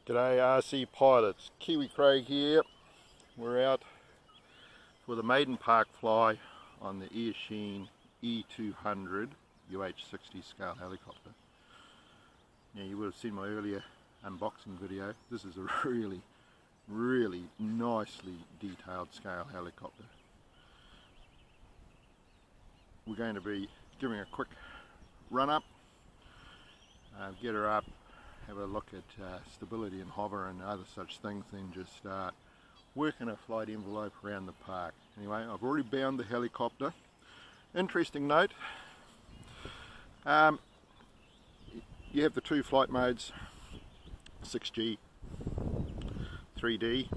G'day RC pilots, Kiwi Craig here. We're out for the Maiden park fly on the Eachine E200 UH-60 scale helicopter. Now you would have seen my earlier unboxing video. This is a really nicely detailed scale helicopter. We're going to be giving a quick run up, get her up, have a look at stability and hover and other such things, then just start working a flight envelope around the park. Anyway, I've already bound the helicopter. Interesting note, you have the two flight modes, 6G, 3D,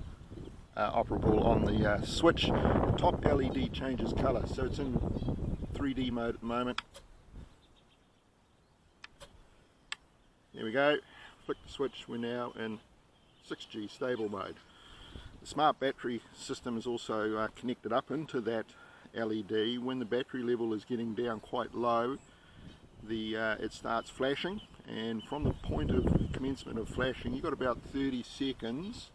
operable on the switch. Top LED changes colour, so it's in 3D mode at the moment. There we go, flick the switch, we're now in 6G stable mode. The smart battery system is also connected up into that LED. When the battery level is getting down quite low, it starts flashing, and from the point of commencement of flashing you've got about 30 seconds,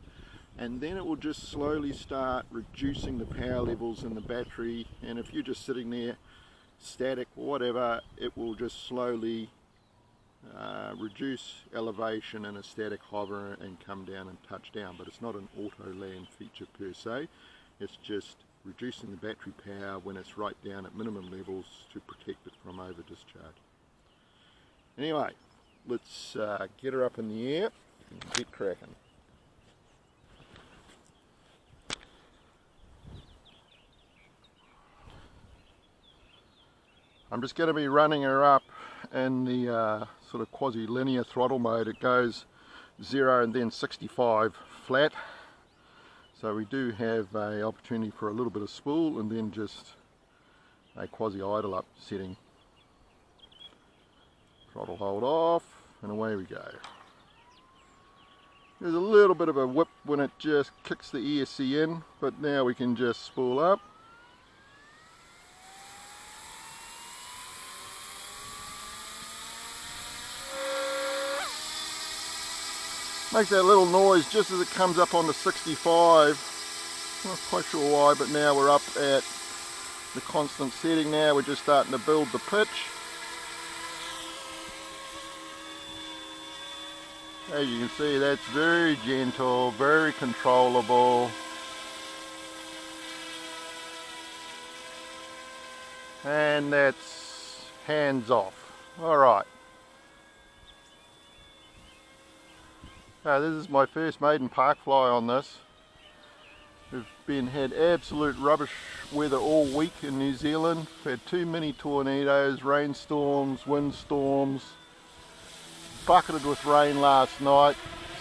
and then it will just slowly start reducing the power levels in the battery, and if you're just sitting there static or whatever, it will just slowly reduce elevation in a static hover and come down and touch down. But it's not an auto land feature per se, it's just reducing the battery power when it's right down at minimum levels to protect it from over discharge. Anyway, let's get her up in the air and get cracking. I'm just going to be running her up in the sort of quasi-linear throttle mode. It goes 0 and then 65 flat, so we do have an opportunity for a little bit of spool and then just a quasi-idle up setting. Throttle hold off and away we go. There's a little bit of a whip when it just kicks the ESC in, but now we can just spool up. Makes that little noise just as it comes up onto 65. Not quite sure why, but now we're up at the constant setting now. We're just starting to build the pitch. As you can see, that's very gentle, very controllable. And that's hands off. Alright. This is my first Maiden park fly on this. We've had absolute rubbish weather all week in New Zealand. We've had two mini tornadoes, rainstorms, windstorms, bucketed with rain last night.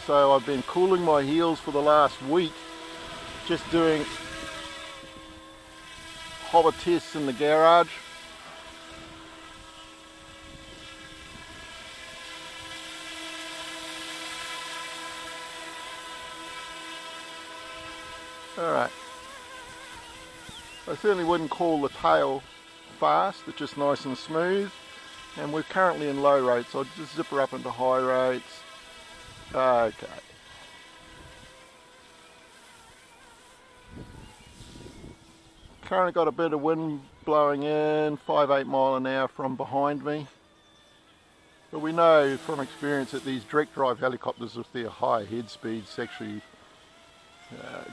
So I've been cooling my heels for the last week, just doing hover tests in the garage. Alright, I certainly wouldn't call the tail fast, it's just nice and smooth, and we're currently in low rates, so I'll just zip her up into high rates. Okay. Currently got a bit of wind blowing in, 5-8 mile an hour from behind me. But we know from experience that these direct drive helicopters with their higher head speeds actually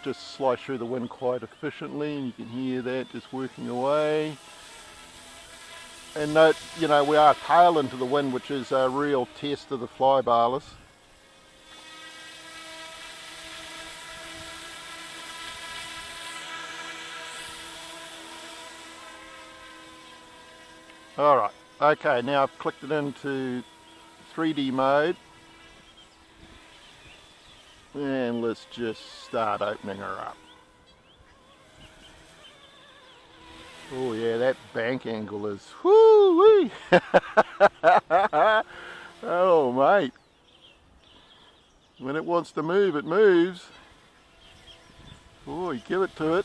just slice through the wind quite efficiently, and you can hear that just working away. And note, you know, we are tail into the wind, which is a real test of the fly barless. Alright, okay, now I've clicked it into 3D mode. And let's just start opening her up. Oh yeah, that bank angle is whoo-wee. Oh mate, when it wants to move, it moves. Oh, you give it to it.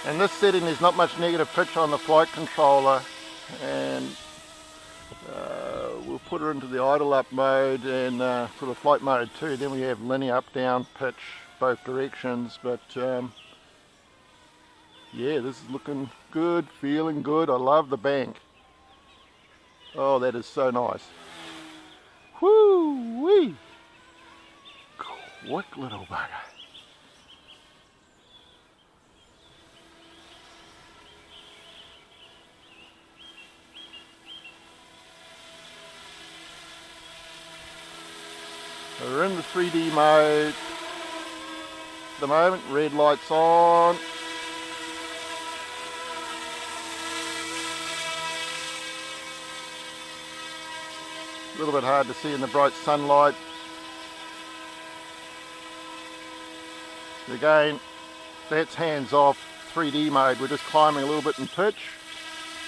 And this setting, there's not much negative pitch on the flight controller, and we'll put her into the idle up mode and for the flight mode too. Then we have linear up down pitch both directions, but yeah, this is looking good, feeling good. I love the bank. Oh, that is so nice. Whoo-wee! Quick little bugger. We're in the 3D mode at the moment. Red lights on. A little bit hard to see in the bright sunlight. Again, that's hands off 3D mode. We're just climbing a little bit in pitch.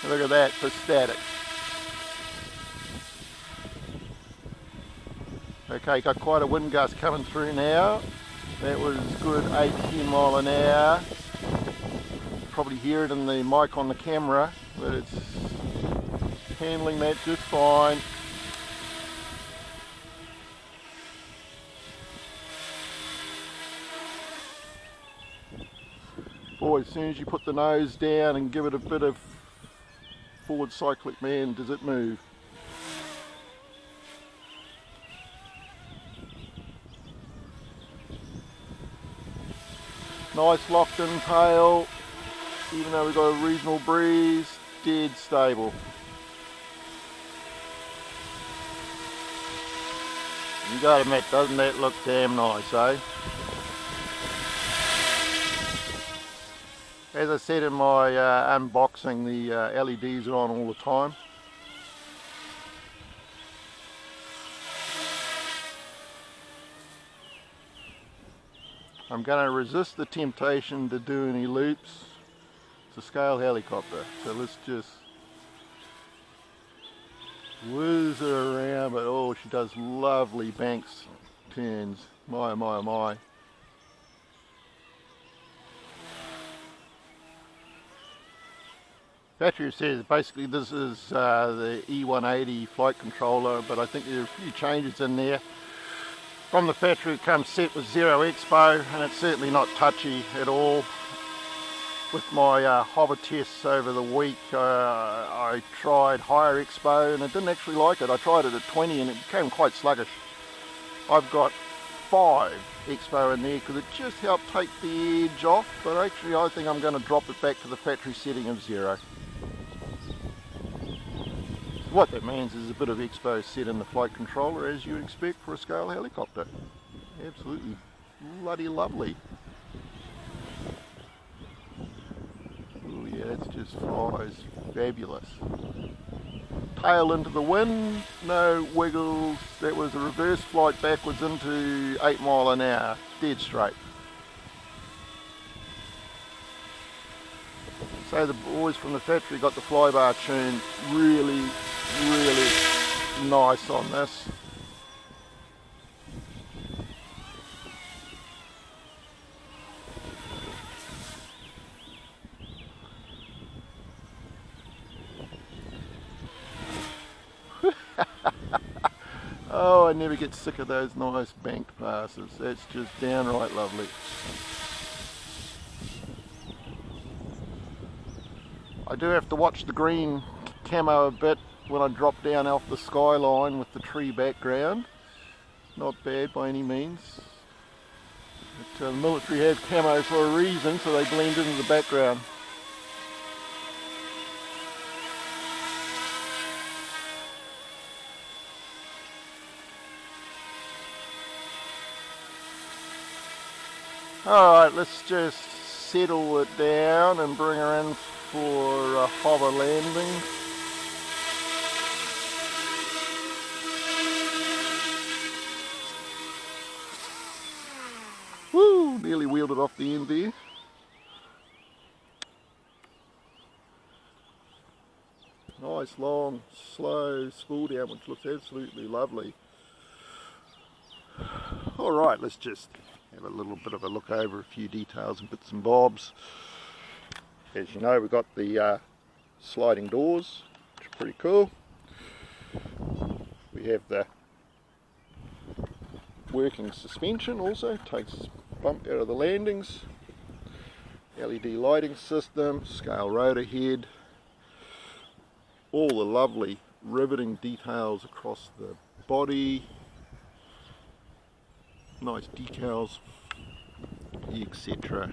And look at that for static. Okay, got quite a wind gust coming through now. That was good 18 mile an hour. Probably hear it in the mic on the camera, but it's handling that just fine. Boy, as soon as you put the nose down and give it a bit of forward cyclic, man, does it move. Nice locked in tail, even though we've got a reasonable breeze, dead stable. You gotta admit, doesn't that look damn nice, eh? As I said in my unboxing, the LEDs are on all the time. I'm going to resist the temptation to do any loops. It's a scale helicopter, so let's just whiz her around, but oh, she does lovely banks turns. My, my, my. Battery says basically this is the E180 flight controller, but I think there are a few changes in there. From the factory it comes set with 0 expo, and it's certainly not touchy at all. With my hover tests over the week, I tried higher expo and I didn't actually like it. I tried it at 20 and it became quite sluggish. I've got 5 expo in there because it just helped take the edge off, but actually I think I'm going to drop it back to the factory setting of 0. What that means is a bit of expo set in the flight controller, as you would expect for a scale helicopter. Absolutely bloody lovely. Oh yeah, that's just flies fabulous. Tail into the wind, no wiggles. That was a reverse flight backwards into 8 mile an hour, dead straight. So the boys from the factory got the flybar tune really nice on this. Oh, I never get sick of those nice banked passes. That's just downright lovely. I do have to watch the green camo a bit when I drop down off the skyline with the tree background. Not bad by any means. But, the military have camo for a reason, so they blend into the background. Alright, let's just settle it down and bring her in for a hover landing. Woo! Nearly wheeled it off the end there. Nice, long, slow spool down, which looks absolutely lovely. Alright, let's just have a little bit of a look over a few details and bits and bobs. As you know, we've got the sliding doors, which are pretty cool. We have the working suspension also, takes bump out of the landings. LED lighting system, scale rotor head, all the lovely riveting details across the body, nice decals, etc,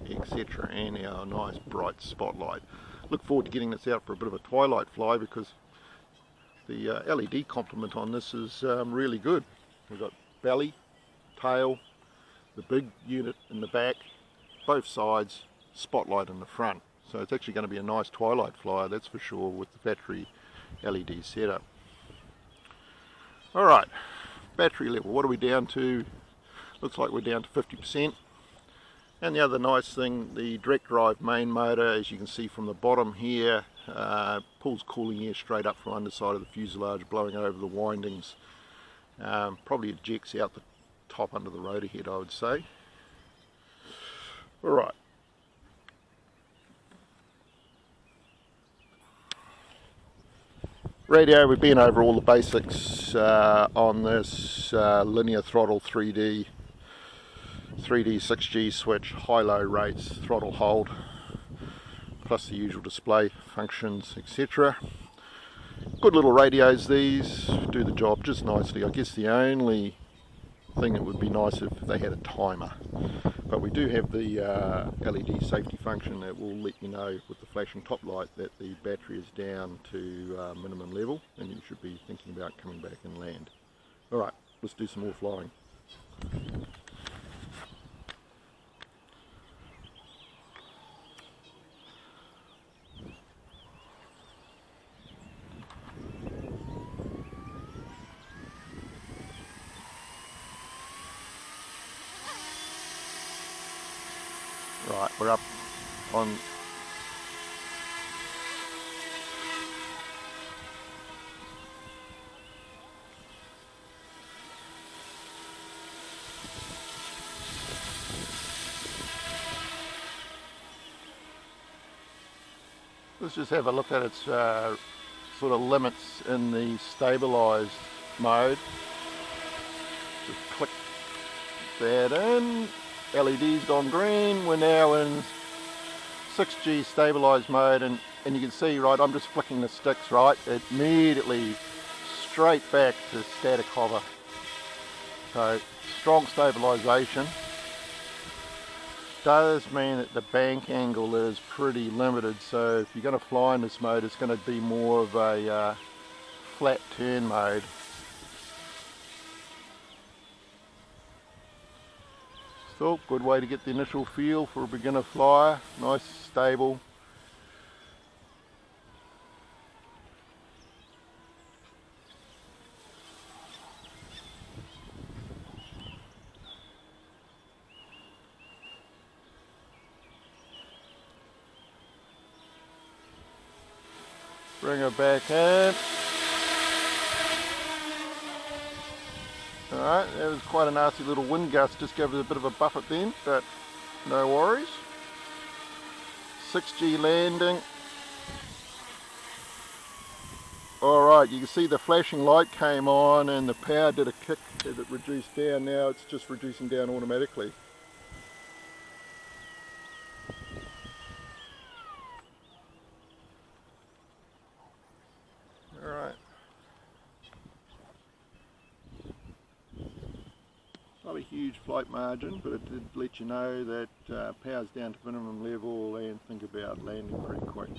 etc, and our nice bright spotlight. Look forward to getting this out for a bit of a twilight fly, because the LED complement on this is really good. We've got belly, tail, the big unit in the back, both sides, spotlight in the front. So it's actually going to be a nice twilight flyer, that's for sure, with the battery LED setup. Alright, battery level, what are we down to? Looks like we're down to 50%. And the other nice thing, the direct drive main motor, as you can see from the bottom here, pulls cooling air straight up from underside of the fuselage, blowing over the windings. Probably ejects out the top under the rotor head, I would say. Alright. Radio, we've been over all the basics on this linear throttle 3D 6G switch, high-low rates, throttle hold, plus the usual display functions, etc. Good little radios these, do the job just nicely. I guess the only thing that would be nice if they had a timer, but we do have the LED safety function that will let you know with the flashing top light that the battery is down to minimum level, and you should be thinking about coming back and land. Alright, let's do some more flying. Right, we're up on let's just have a look at its sort of limits in the stabilised mode. Just click that in. LED's gone green. We're now in 6G stabilised mode, and you can see, right, I'm just flicking the sticks, right, it immediately straight back to static hover. So strong stabilisation. Does mean that the bank angle is pretty limited, so if you're going to fly in this mode, it's going to be more of a flat turn mode. So, good way to get the initial feel for a beginner flyer. Nice, stable. Bring her back in. Alright, that was quite a nasty little wind gust, just gave it a bit of a buffet then, but no worries. 6G landing. Alright, you can see the flashing light came on and the power did a kick as it reduced down. Now it's just reducing down automatically. Alright. Not a huge flight margin, but it did let you know that power's down to minimum level and think about landing pretty quick.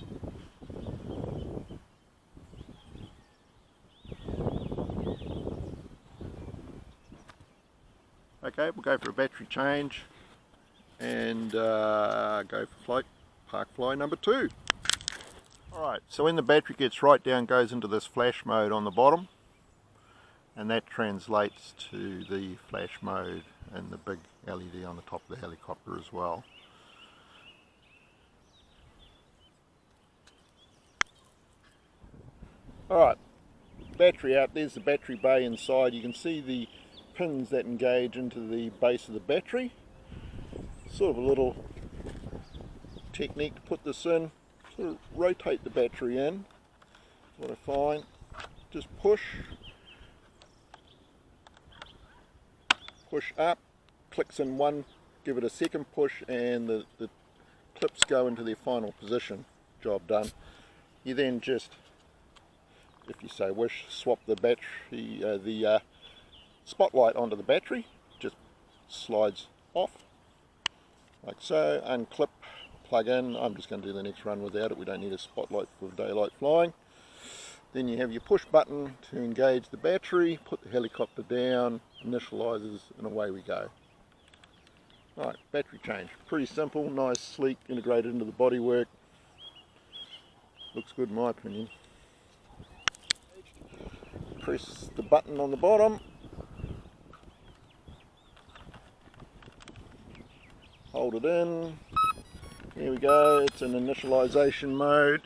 Okay, we'll go for a battery change and go for park fly number 2. Alright, so when the battery gets right down, goes into this flash mode on the bottom, and that translates to the flash mode and the big LED on the top of the helicopter as well. Alright, battery out, there's the battery bay inside. You can see the pins that engage into the base of the battery. Sort of a little technique to put this in. Sort of rotate the battery in. What I find, just push up, clicks in one, give it a second push, and the clips go into their final position. Job done. You then just, if you so wish, swap the battery, the spotlight onto the battery. Just slides off like so. Unclip, plug in. I'm just going to do the next run without it. We don't need a spotlight for daylight flying. Then you have your push button to engage the battery, put the helicopter down, initializes, and away we go. Right, battery change. Pretty simple, nice, sleek, integrated into the bodywork. Looks good in my opinion. Press the button on the bottom. Hold it in. There we go, it's in initialization mode.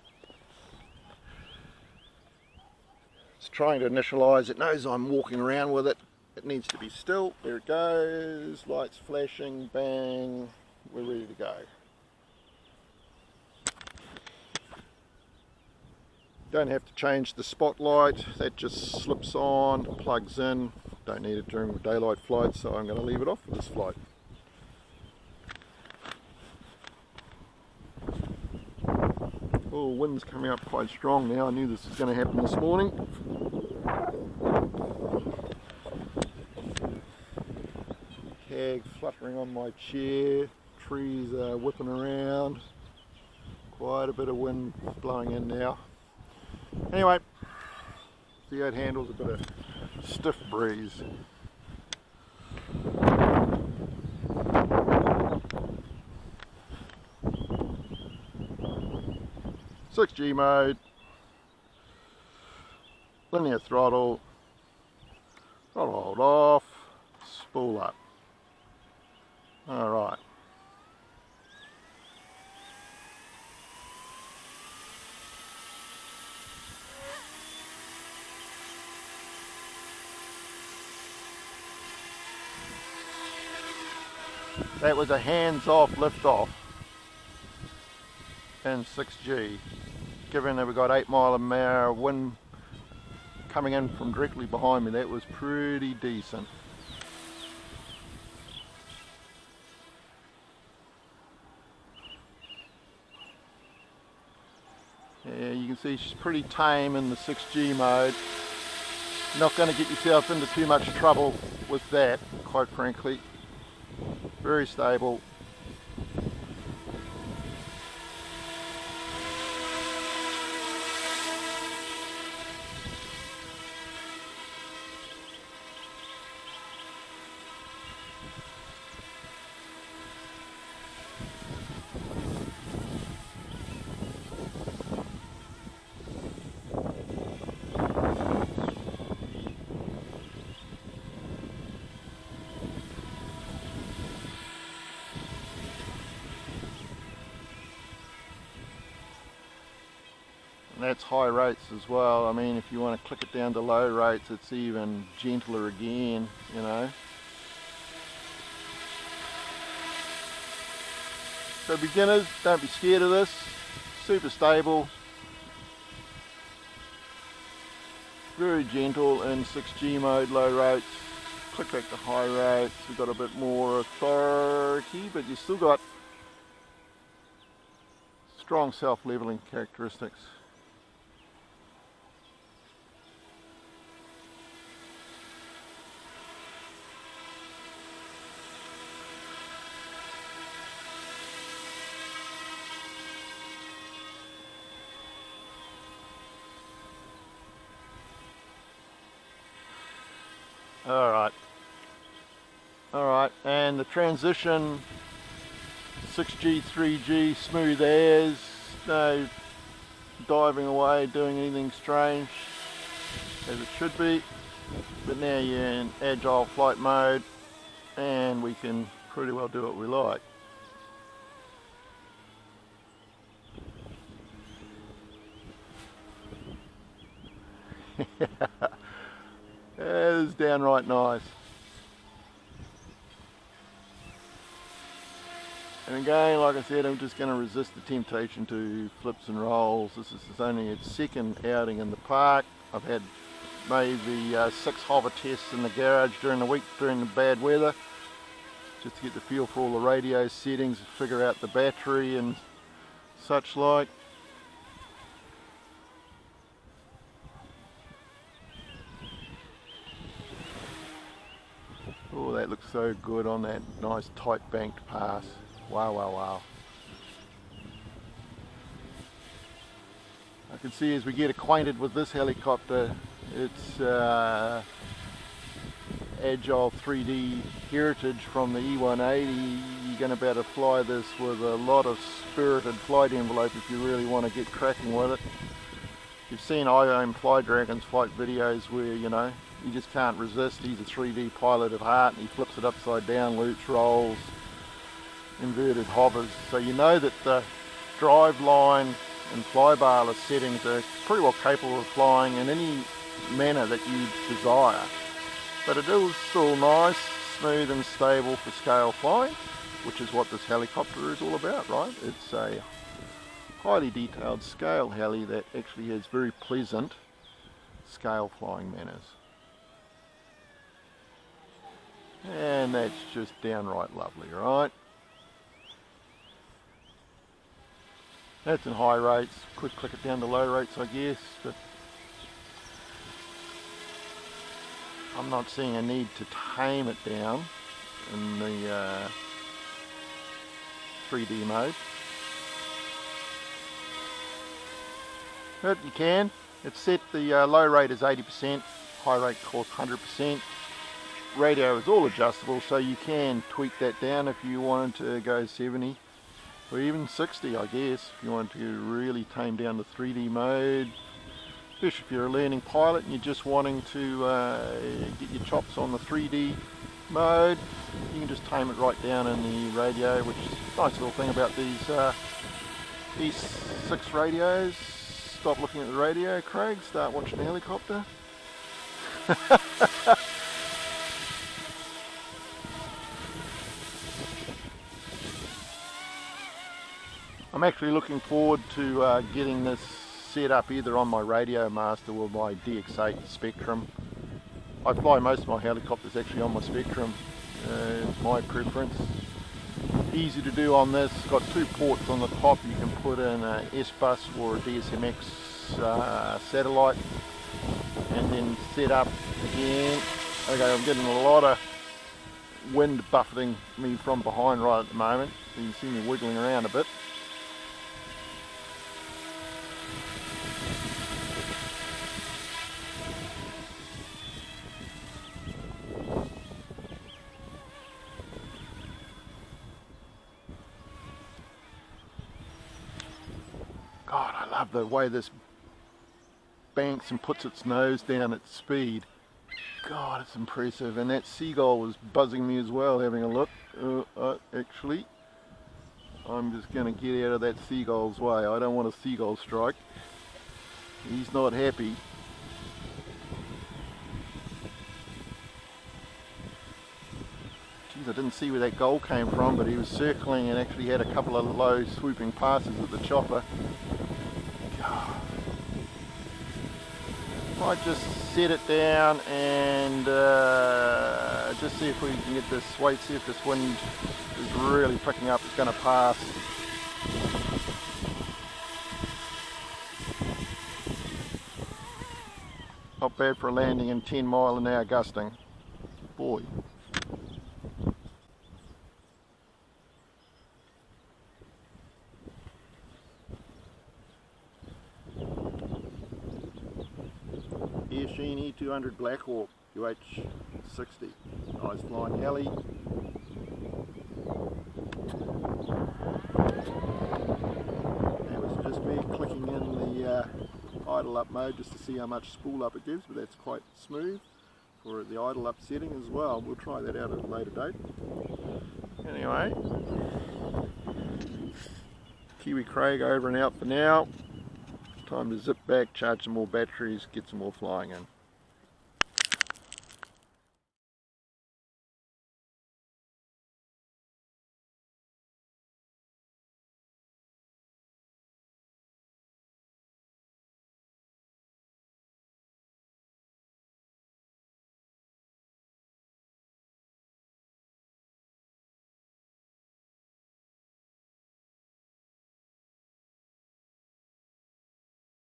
It's trying to initialize, it knows I'm walking around with it. It needs to be still. There it goes, lights flashing, bang, we're ready to go. Don't have to change the spotlight, that just slips on, plugs in. Don't need it during daylight flight, so I'm going to leave it off for this flight. Oh, wind's coming up quite strong now. I knew this was going to happen this morning. Cag fluttering on my chair, trees are whipping around. Quite a bit of wind blowing in now. Anyway, see how it handles a bit of stiff breeze. .6G mode, linear throttle, hold off, spool up. Alright. That was a hands-off lift-off in 6G. Given that we got 8 mile an hour wind coming in from directly behind me, that was pretty decent. Yeah, you can see she's pretty tame in the 6G mode. Not going to get yourself into too much trouble with that, quite frankly. Very stable. And that's high rates as well. I mean, if you want to click it down to low rates, it's even gentler again, you know. So beginners, don't be scared of this. Super stable. Very gentle in 6G mode, low rates. Click back to high rates. We've got a bit more authority, but you've still got strong self-leveling characteristics. Alright, and the transition 6G, 3G, smooth as, no diving away, doing anything strange, as it should be. But now you're in agile flight mode, and we can pretty well do what we like. That is downright nice. And again, like I said, I'm just going to resist the temptation to flips and rolls. This is only its second outing in the park. I've had maybe 6 hover tests in the garage during the week during the bad weather, just to get the feel for all the radio settings, figure out the battery and such like. Oh, that looks so good on that nice tight banked pass. Wow, wow, wow. I can see as we get acquainted with this helicopter, it's agile 3D heritage from the E180. You're going to be able to fly this with a lot of spirited flight envelope if you really want to get cracking with it. You've seen I Own Fly Dragon's flight videos where, you know, you just can't resist. He's a 3D pilot at heart and he flips it upside down, loops, rolls, inverted hovers. So you know that the drive line and flybarless settings are pretty well capable of flying in any manner that you desire. But it is still nice, smooth and stable for scale flying, which is what this helicopter is all about, right? It's a highly detailed scale heli that actually has very pleasant scale flying manners. And that's just downright lovely, right? That's in high rates. Quick click it down to low rates, I guess, but I'm not seeing a need to tame it down in the 3D mode. But you can. It's set the low rate is 80%, high rate of course 100%. Radio is all adjustable, so you can tweak that down if you wanted to go 70 or even 60, I guess, if you want to really tame down the 3D mode. Especially if you're a learning pilot and you're just wanting to get your chops on the 3D mode, you can just tame it right down in the radio, which is a nice little thing about these 6 radios. Stop looking at the radio, Craig, start watching the helicopter. I'm actually looking forward to getting this set up either on my Radio Master or my DX8 Spectrum. I fly most of my helicopters actually on my Spectrum, it's my preference. Easy to do on this, got 2 ports on the top. You can put in a S-Bus or a DSMX satellite and then set up again. Okay, I'm getting a lot of wind buffeting me from behind right at the moment, so you can see me wiggling around a bit. God, I love the way this banks and puts its nose down at speed. God, it's impressive. And that seagull was buzzing me as well, having a look. Actually, I'm just going to get out of that seagull's way. I don't want a seagull strike. He's not happy. Geez, I didn't see where that gull came from, but he was circling and actually had a couple of low swooping passes at the chopper. Might just set it down and just see if we can get this, wait, see if this wind is really picking up. It's going to pass. Not bad for a landing in 10 mile an hour gusting. Boy. Eachine E200 Blackhawk UH-60. Nice flying heli. That was just me clicking in the idle up mode just to see how much spool up it gives, but that's quite smooth for the idle up setting as well. We'll try that out at a later date. Anyway, Kiwi Craig over and out for now. Time to zip back, charge some more batteries, get some more flying in.